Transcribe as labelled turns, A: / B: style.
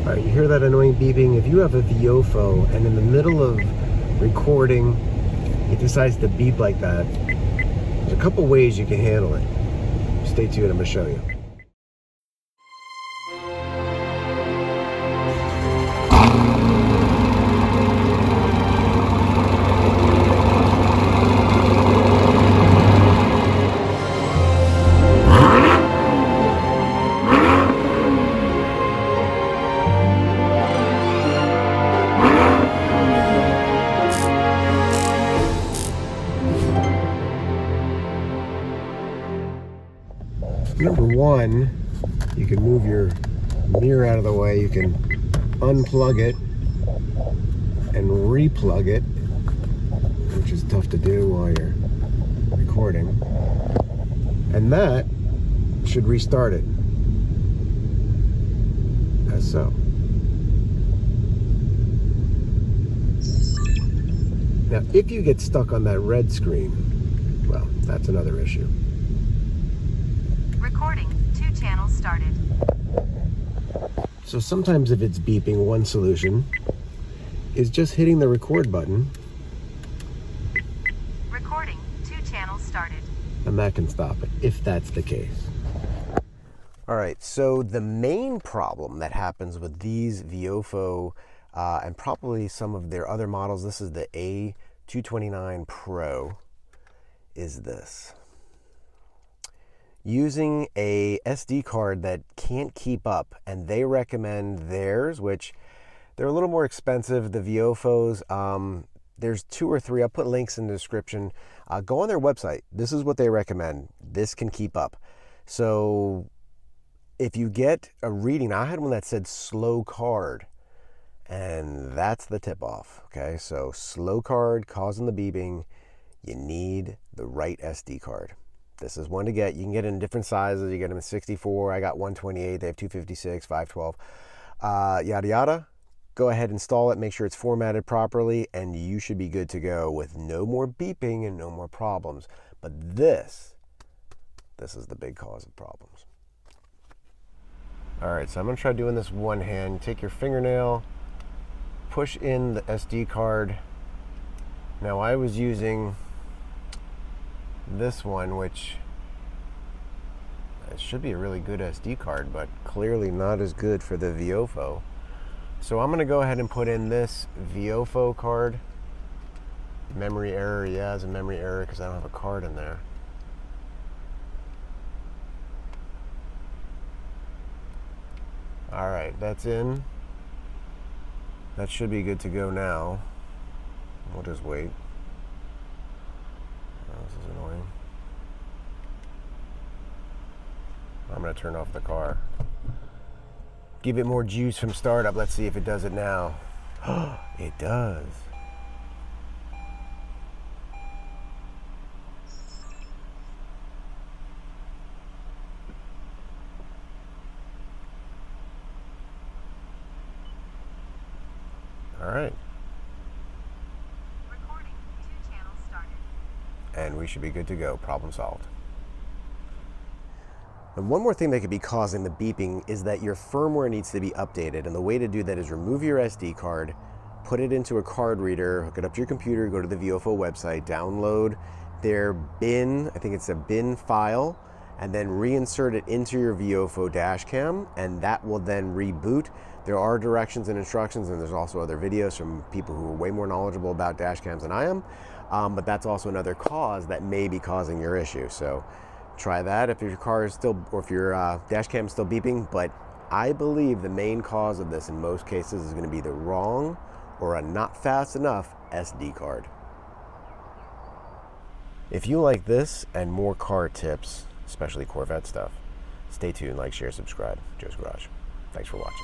A: All right, you hear that annoying beeping? If you have a Viofo and in the middle of recording, it decides to beep like that, there's a couple ways you can handle it. Stay tuned, I'm gonna show you. Number one, you can move your mirror out of the way. You can unplug it and replug it, which is tough to do while you're recording. And that should restart it, as so. Now, if you get stuck on that red screen, well, that's another issue.
B: Recording, 2 channels started.
A: So sometimes if it's beeping, one solution is just hitting the record button.
B: Recording, 2 channels started.
A: And that can stop it, if that's the case. All right, so the main problem that happens with these Viofo and probably some of their other models, this is the A229 Pro, is this. Using a SD card that can't keep up, and they recommend theirs, which they're a little more expensive, the Viofos. There's 2 or 3, I'll put links in the description. Go on their website. This is what they recommend. This can keep up. So if you get a reading, I had one that said slow card, and that's the tip off, okay? So slow card causing the beeping, you need the right SD card. This is one to get. You can get it in different sizes. You get them in 64. I got 128. They have 256, 512, yada, yada. Go ahead, install it. Make sure it's formatted properly, and you should be good to go with no more beeping and no more problems. But this is the big cause of problems. All right, so I'm going to try doing this one hand. Take your fingernail, push in the SD card. Now, I was using this one, which it should be a really good SD card, but clearly not as good for the Viofo. So I'm going to go ahead and put in this Viofo card. Memory error, yeah, it's a memory error because I don't have a card in there. All right, that's in. That should be good to go now. We'll just wait. This is annoying. I'm going to turn off the car. Give it more juice from startup. Let's see if it does it now. It does. All right. And we should be good to go. Problem solved. And one more thing that could be causing the beeping is that your firmware needs to be updated. And the way to do that is remove your SD card, put it into a card reader, hook it up to your computer, go to the Viofo website, download their bin, I think it's a bin file, and then reinsert it into your Viofo Dashcam, and that will then reboot. There are directions and instructions, and there's also other videos from people who are way more knowledgeable about dashcams than I am. But that's also another cause that may be causing your issue. So try that if your car is still, or if your dash cam is still beeping. But I believe the main cause of this in most cases is going to be the wrong or a not fast enough SD card. If you like this and more car tips, especially Corvette stuff, stay tuned, like, share, subscribe. Joe's Garage. Thanks for watching.